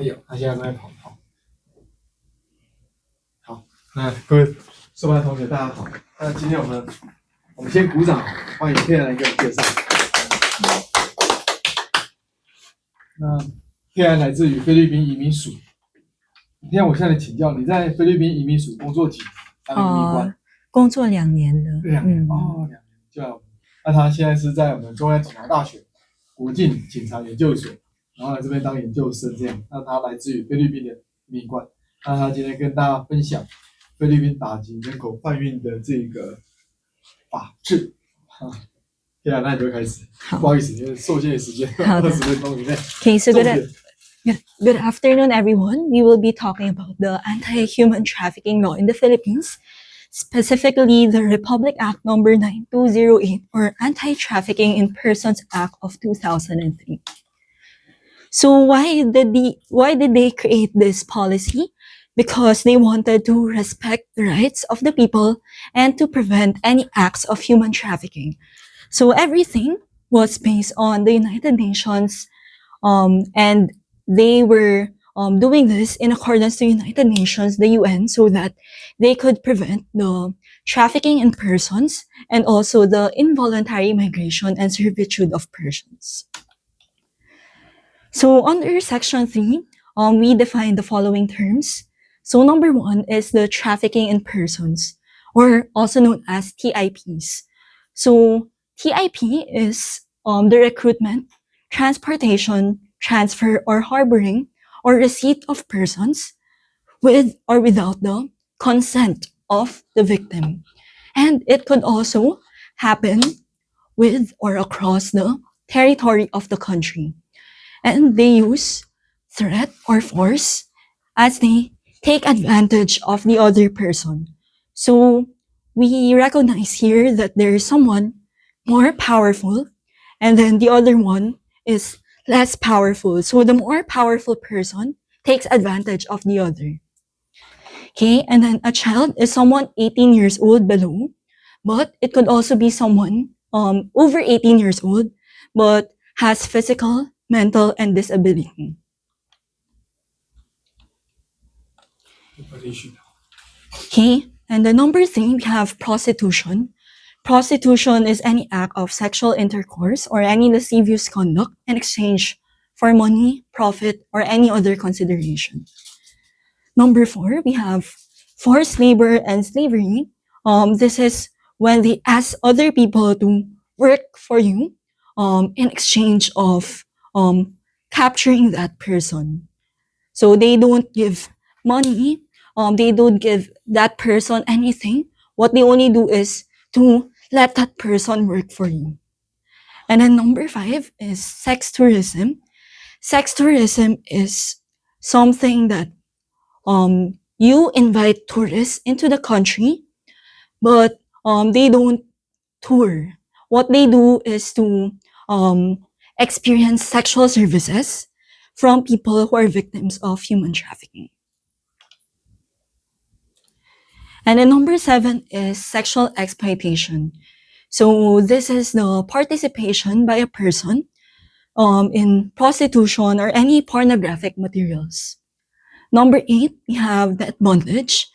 哎呦，他现在都在跑。好，那各位受班同学大家好。那今天我们先鼓掌，欢迎佩兰来给我们介绍。那佩兰来自于菲律宾移民署。今天我向你请教，你在菲律宾移民署工作几年？当移民官？工作2年了。2年2年就要。那他现在是在我们中央警察大学国境警察研究所，然后来这边当研究生这样。那他来自于菲律宾的移民官。那他今天跟大家分享菲律宾打击人口贩运的这个法制。接下来那你就开始。不好意思，因为受限时间20分钟以内。Okay, so good afternoon, everyone. We will be talking about the anti-human trafficking law in the Philippines, specifically the Republic Act Number 9208 or Anti-Trafficking in Persons Act of 2003. So why did they create this policy? Because they wanted to respect the rights of the people and to prevent any acts of human trafficking. So everything was based on the United Nations, and they were doing this in accordance to United Nations, the UN, so that they could prevent the trafficking in persons and also the involuntary migration and servitude of persons. So under Section 3, we define the following terms. So number 1 is the trafficking in persons, or also known as TIPs. So TIP is the recruitment, transportation, transfer, or harboring, or receipt of persons with or without the consent of the victim. And it could also happen with or across the territory of the country. And they use threat or force as they take advantage of the other person. So we recognize here that there is someone more powerful, and then the other one is less powerful. So the more powerful person takes advantage of the other. Okay, and then a child is someone 18 years old below, but it could also be someone over 18 years old, but has physical, mental, and disability. Okay, and the number 3, we have prostitution. Prostitution is any act of sexual intercourse or any lascivious conduct in exchange for money, profit, or any other consideration. Number 4, we have forced labor and slavery. This is when they ask other people to work for you in exchange of capturing that person. So they don't give money, they don't give that person anything. What they only do is to let that person work for you. And then number 5 is sex tourism. Sex tourism is something that you invite tourists into the country, but they don't tour. What they do is to experience sexual services from people who are victims of human trafficking. And then number 7 is sexual exploitation. So this is the participation by a person in prostitution or any pornographic materials. Number 8, we have debt bondage.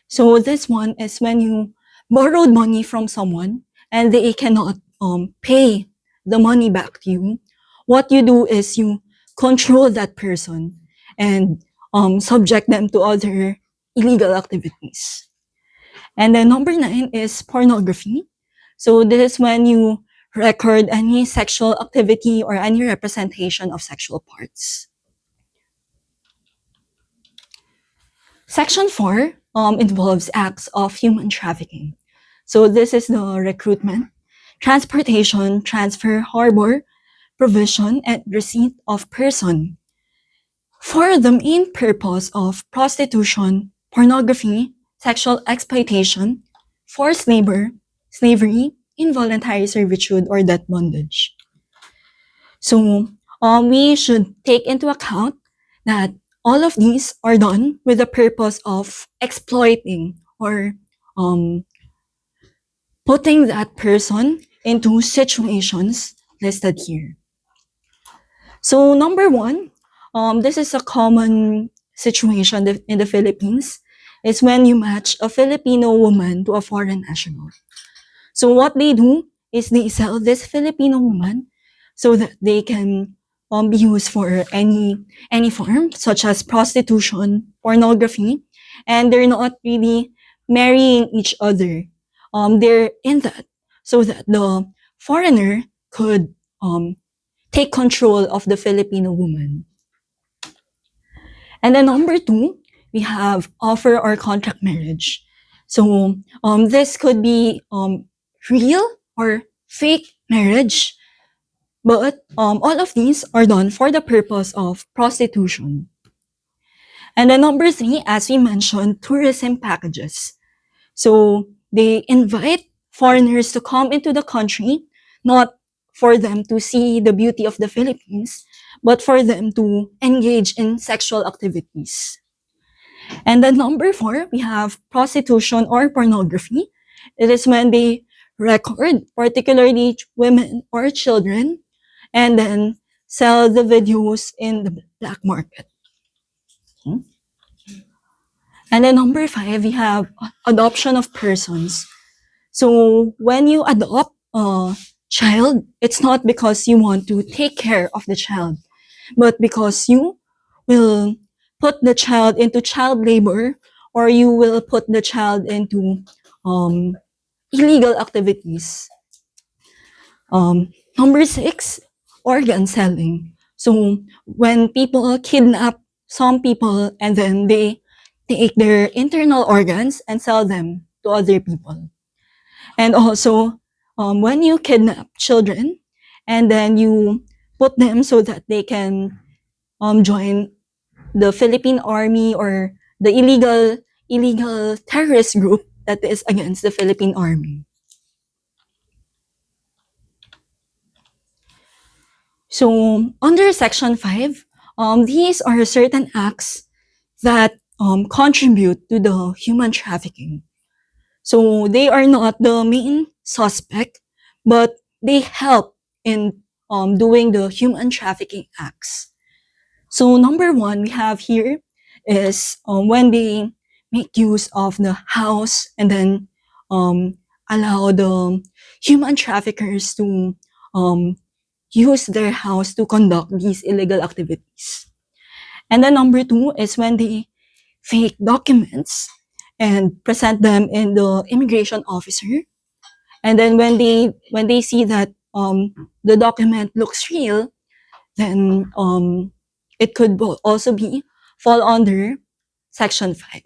So this one is when you borrowed money from someone and they cannot pay the money back to you. What you do is you control that person and subject them to other illegal activities. And then number 9 is pornography. So this is when you record any sexual activity or any representation of sexual parts. Section 4 involves acts of human trafficking. So this is the recruitment, transportation, transfer, harbor, provision, and receipt of person for the main purpose of prostitution, pornography, sexual exploitation, forced labor, slavery, involuntary servitude, or debt bondage. So we should take into account that all of these are done with the purpose of exploiting or putting that person into situations listed here. So number 1, this is a common situation in the Philippines. It's when you match a Filipino woman to a foreign national. So what they do is they sell this Filipino woman so that they can be used for any form, such as prostitution, pornography, and they're not really marrying each other. They're in that so that the foreigner could take control of the Filipino woman. And then number 2, we have offer or contract marriage. So this could be real or fake marriage, but all of these are done for the purpose of prostitution. And then number 3, as we mentioned, tourism packages. So they invite foreigners to come into the country, not for them to see the beauty of the Philippines, but for them to engage in sexual activities. And then number 4, we have prostitution or pornography. It is when they record, particularly women or children, and then sell the videos in the black market. And then number 5, we have adoption of persons. So when you adopt a child, it's not because you want to take care of the child, but because you will put the child into child labor, or you will put the child into illegal activities. Number 6, organ selling. So when people kidnap some people and then they take their internal organs and sell them to other people. And also, when you kidnap children and then you put them so that they can join the Philippine Army or the illegal terrorist group that is against the Philippine Army. So under Section 5, these are certain acts that contribute to the human trafficking. So they are not the main suspect, but they help in doing the human trafficking acts. So number 1 we have here is when they make use of the house and then allow the human traffickers to use their house to conduct these illegal activities. And then number 2 is when they fake documents and present them in the immigration officer. And then when they see that the document looks real, then it could also be fall under Section 5.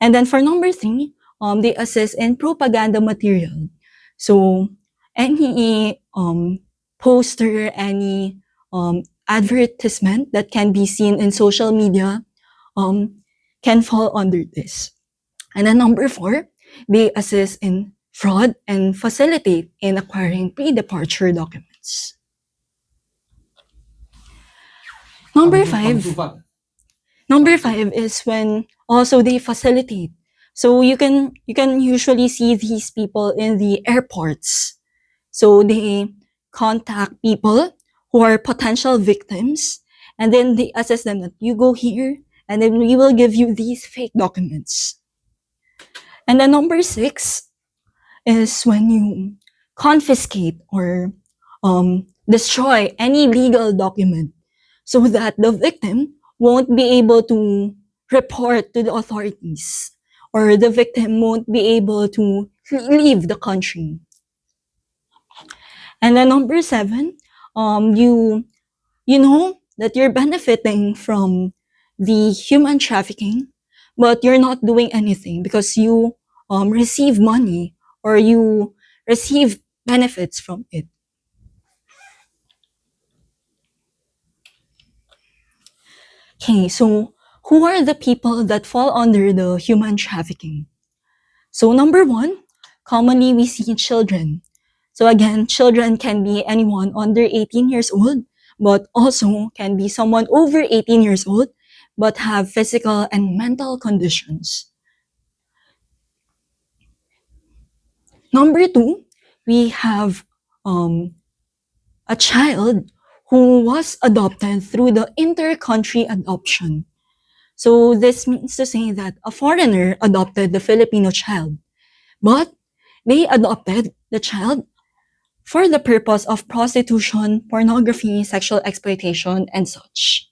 And then for number 3, they assist in propaganda material. So any poster, any advertisement that can be seen in social media can fall under this. And then number 4, they assist in fraud and facilitate in acquiring pre-departure documents. Number 5 is when also they facilitate. So you can usually see these people in the airports. So they contact people who are potential victims, and then they assess them that you go here, and then we will give you these fake documents. And then number 6 is when you confiscate or destroy any legal document so that the victim won't be able to report to the authorities, or the victim won't be able to leave the country. And then number 7, you know that you're benefiting from the human trafficking, but you're not doing anything because you receive money or you receive benefits from it. Okay, so who are the people that fall under the human trafficking? So number 1, commonly we see children. So again, children can be anyone under 18 years old, but also can be someone over 18 years old, but have physical and mental conditions. Number 2, we have a child who was adopted through the inter-country adoption. So this means to say that a foreigner adopted the Filipino child, but they adopted the child for the purpose of prostitution, pornography, sexual exploitation, and such.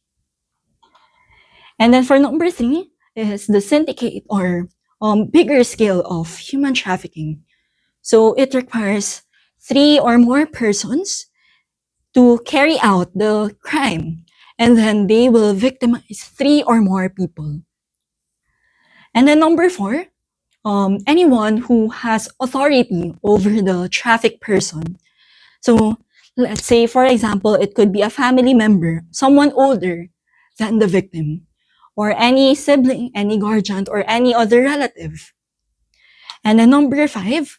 And then for number 3 is the syndicate or bigger scale of human trafficking. So it requires 3 or more persons to carry out the crime, and then they will victimize 3 or more people. And then number 4, anyone who has authority over the trafficked person. So let's say, for example, it could be a family member, someone older than the victim, or any sibling, any guardian, or any other relative. And then number 5,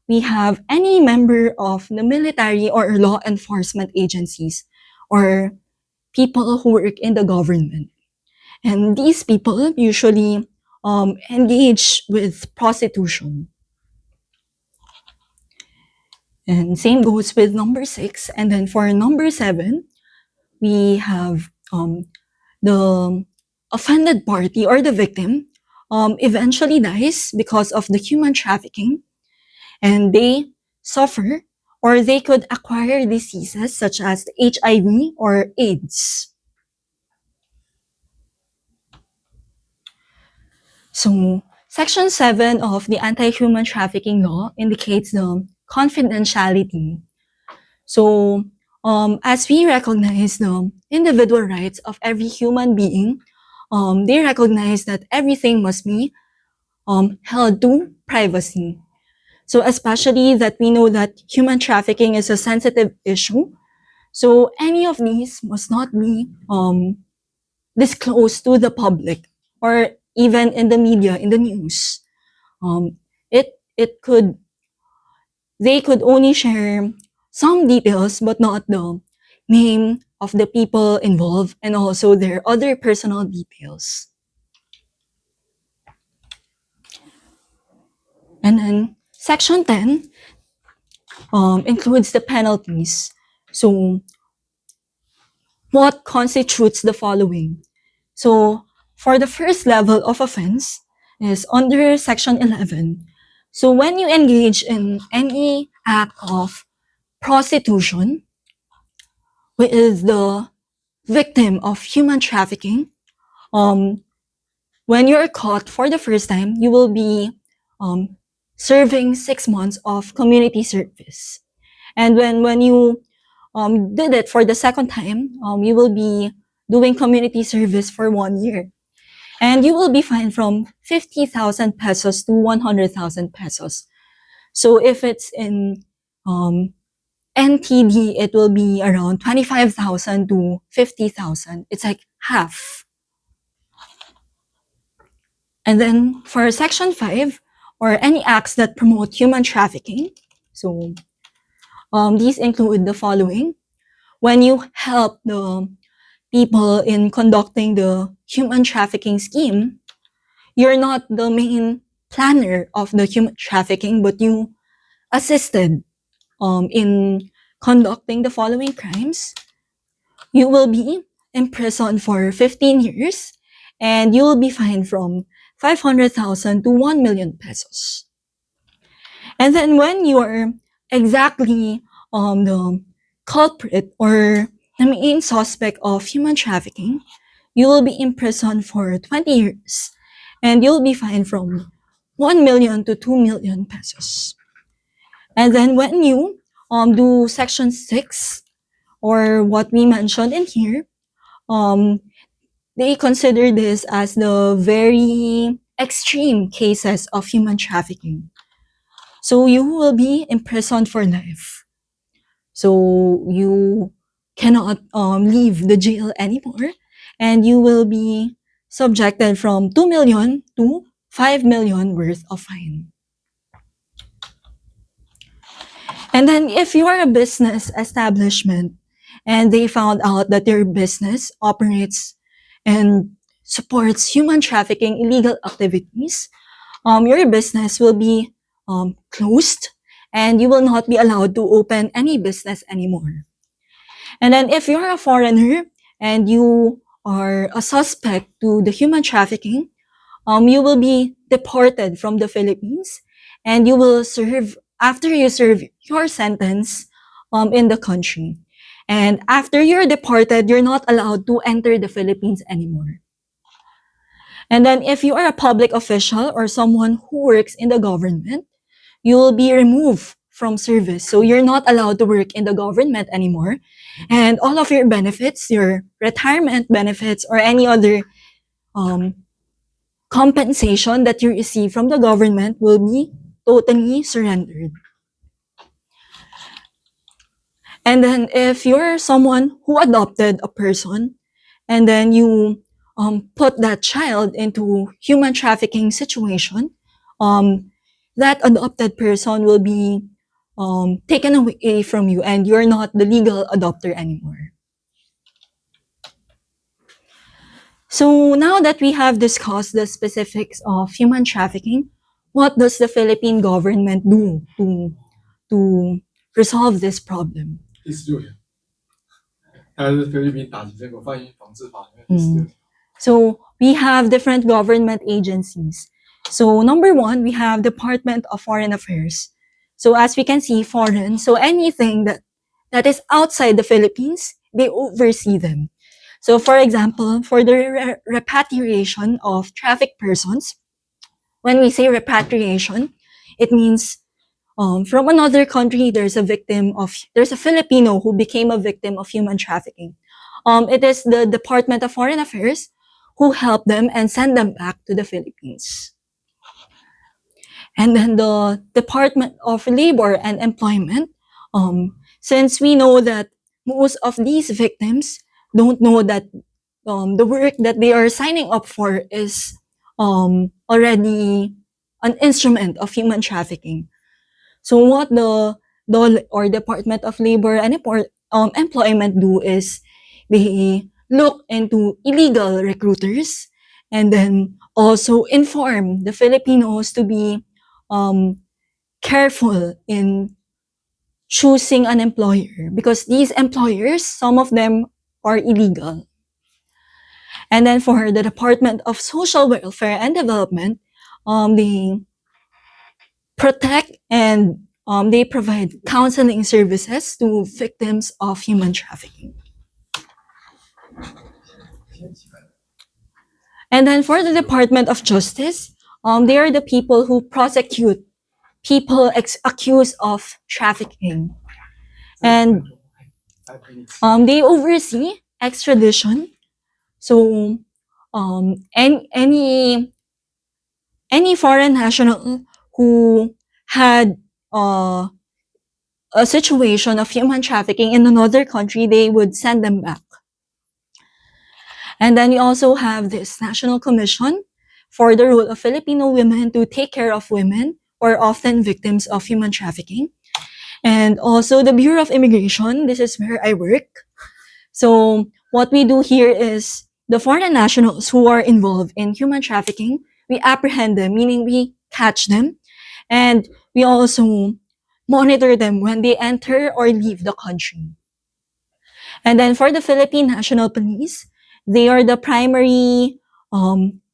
we have any member of the military or law enforcement agencies, or people who work in the government. And these people usually engage with prostitution. And same goes with number 6. And then for number 7, we have the offended party or the victim eventually dies because of the human trafficking, and they suffer or they could acquire diseases such as HIV or AIDS. So Section 7 of the Anti-Human Trafficking Law indicates the confidentiality. So as we recognize the individual rights of every human being, they recognize that everything must be held to privacy. So especially that we know that human trafficking is a sensitive issue. So any of these must not be disclosed to the public or even in the media, in the news. They could only share some details, but not the name of the people involved and also their other personal details. And then Section 10 includes the penalties. So what constitutes the following? So for the first level of offense is under Section 11. So when you engage in any act of prostitution with the victim of human trafficking, when you're caught for the first time, you will be serving 6 months of community service. And when you did it for the second time, you will be doing community service for 1 year. And you will be fined from 50,000 pesos to 100,000 pesos. So if it's in NTD, it will be around 25,000 to 50,000. It's like half. And then for Section 5, or any acts that promote human trafficking, so these include the following. When you help the people in conducting the human trafficking scheme, you're not the main planner of the human trafficking, but you assisted in conducting the following crimes. You will be imprisoned for 15 years, and you will be fined from 500,000 to 1 million pesos. And then when you are exactly the culprit or the main suspect of human trafficking, you will be imprisoned for 20 years, and you'll be fined from 1 million to 2 million pesos. And then when you do Section 6, or what we mentioned in here, they consider this as the very extreme cases of human trafficking. So you will be imprisoned for life. So you cannot leave the jail anymore, and you will be subjected from 2 million to 5 million worth of fine. And then if you are a business establishment and they found out that your business operates and supports human trafficking illegal activities, your business will be closed, and you will not be allowed to open any business anymore. And then if you're a foreigner and you are a suspect to the human trafficking, you will be deported from the Philippines, and you will serve, after you serve your sentence, in the country. And after you're deported, you're not allowed to enter the Philippines anymore. And then if you are a public official or someone who works in the government, you will be removed from service. So you're not allowed to work in the government anymore. And all of your benefits, your retirement benefits, or any other compensation that you receive from the government will be totally surrendered. And then if you're someone who adopted a person, and then you put that child into human trafficking situation, that adopted person will be taken away from you, and you're not the legal adopter anymore. So now that we have discussed the specifics of human trafficking, what does the Philippine government do to resolve this problem? 第16条，它是菲律宾打击人口贩运防治法里面第16条。So we have different government agencies. So number one, we have Department of Foreign Affairs. So as we can see, foreign, so anything that is outside the Philippines, they oversee them. So for example, for the repatriation of trafficked persons, when we say repatriation, it means from another country, there's a Filipino who became a victim of human trafficking. It is the Department of Foreign Affairs who help them and send them back to the Philippines. And then the Department of Labor and Employment, since we know that most of these victims don't know that the work that they are signing up for is already an instrument of human trafficking. So what the Department of Labor and Employment do is they look into illegal recruiters, and then also inform the Filipinos to be careful in choosing an employer, because these employers, some of them are illegal. And then for the Department of Social Welfare and Development, they protect and they provide counseling services to victims of human trafficking. And then for the Department of Justice, they are the people who prosecute people accused of trafficking. And they oversee extradition. So any foreign national who had a situation of human trafficking in another country, they would send them back. And then we also have this National Commission for the role of Filipino women to take care of women who are often victims of human trafficking. And also the Bureau of Immigration, this is where I work. So what we do here is the foreign nationals who are involved in human trafficking, we apprehend them, meaning we catch them, and we also monitor them when they enter or leave the country. And then for the Philippine National Police, they are the primary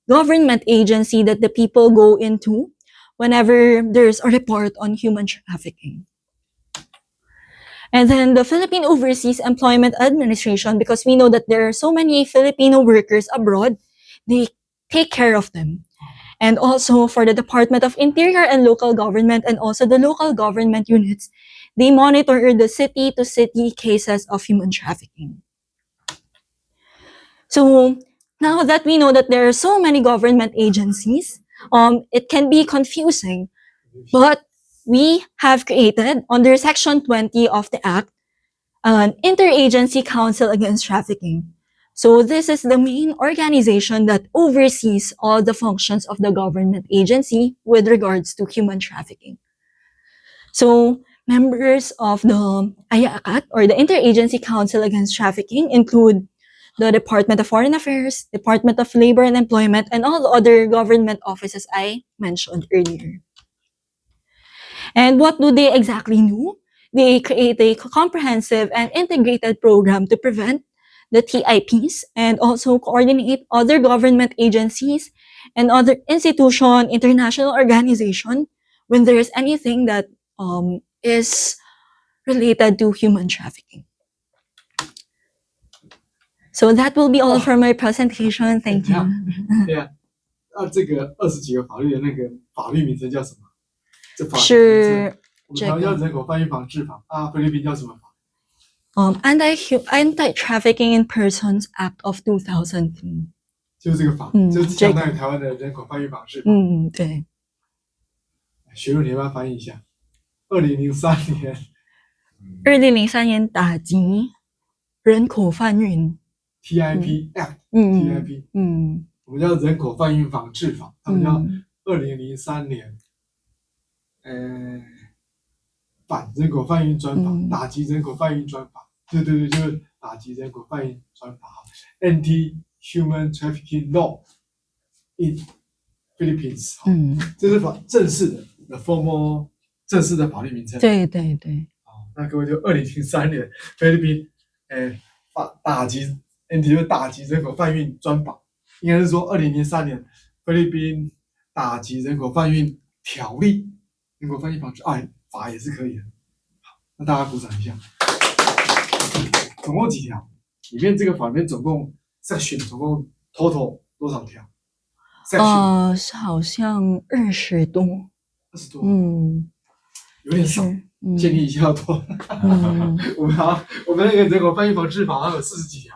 government agency that the people go into whenever there's a report on human trafficking. And then the Philippine Overseas Employment Administration, because we know that there are so many Filipino workers abroad, they take care of them. And also for the Department of Interior and Local Government, and also the local government units, they monitor the city-to-city cases of human trafficking. So now that we know that there are so many government agencies, it can be confusing, but we have created, under Section 20 of the Act, an Interagency Council Against Trafficking. So this is the main organization that oversees all the functions of the government agency with regards to human trafficking. So members of the IACAT, or the Interagency Council Against Trafficking, include the Department of Foreign Affairs, Department of Labor and Employment, and all the other government offices I mentioned earlier. And what do they exactly do? they create a comprehensive and integrated program to prevent the TIPs and also coordinate other government agencies and other institution, international organization when there is anything that is related to human trafficking. So that will be all for my presentation. Thank you. 对啊，这个20几个法律的那个法律名称叫什么？这法律名称是我们台湾叫人口贩运防治法啊，菲律宾叫什么法？ Anti-Trafficking in Persons Act of 2003。就是这个法，就是相当于台湾的人口贩运防治法。对。学入你要不要翻译一下？2003年。2003年打击人口贩运。TIP Act，TIP，我们叫人口贩运防治法，他们叫2003年，反人口贩运专法，打击人口贩运专法，对，就是打击人口贩运专法 ，Anti-Human Trafficking Law in Philippines，这是正式的 formal 正式的法律名称。对。那各位就2003年菲律宾，打击。就是打击人口贩运专法，应该是说2003年菲律宾打击人口贩运条例，人口贩运防治法也是可以的。好，那大家鼓掌一下。总共几条？里面这个法里面总共 section 总共 total 多少条 ？section 好像20多。20多。有点少。建议一下要多。我们那个人口贩运防治法好像有40几条。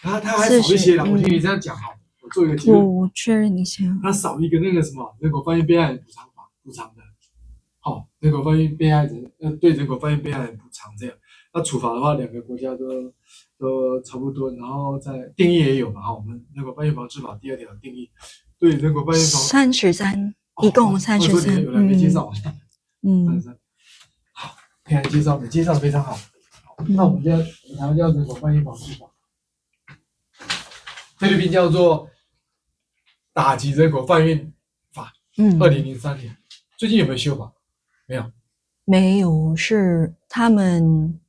他还少一些啦，我听你这样讲哈，我做一个结论。我确认一下。他少一个那个什么人口贩运被害人补偿法，补偿的。好，人口贩运被害人对人口贩运被害人补偿这样。那处罚的话，2个国家都差不多，然后在定义也有嘛哈，我们人口贩运防治法第2条定义对人口贩运防33，一共33。有人没介绍完。33。好，非常介绍的非常好。那我们台湾叫人口贩运防治法。菲律宾叫做打击人口贩运法，2003年，最近有没有修法？没有，是他们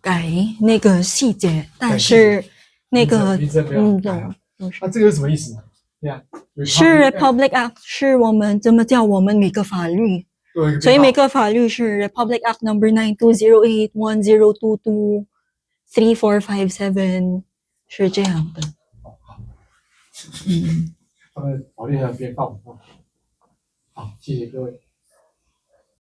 改那个细节，但是那个名称没有改。那这个是什么意思？对啊，是 Republic Act， 是我们怎么叫我们每个法律，所以每个法律是 Republic Act Number 920810223457，是这样的。他们法律还有编号。好，谢谢各位。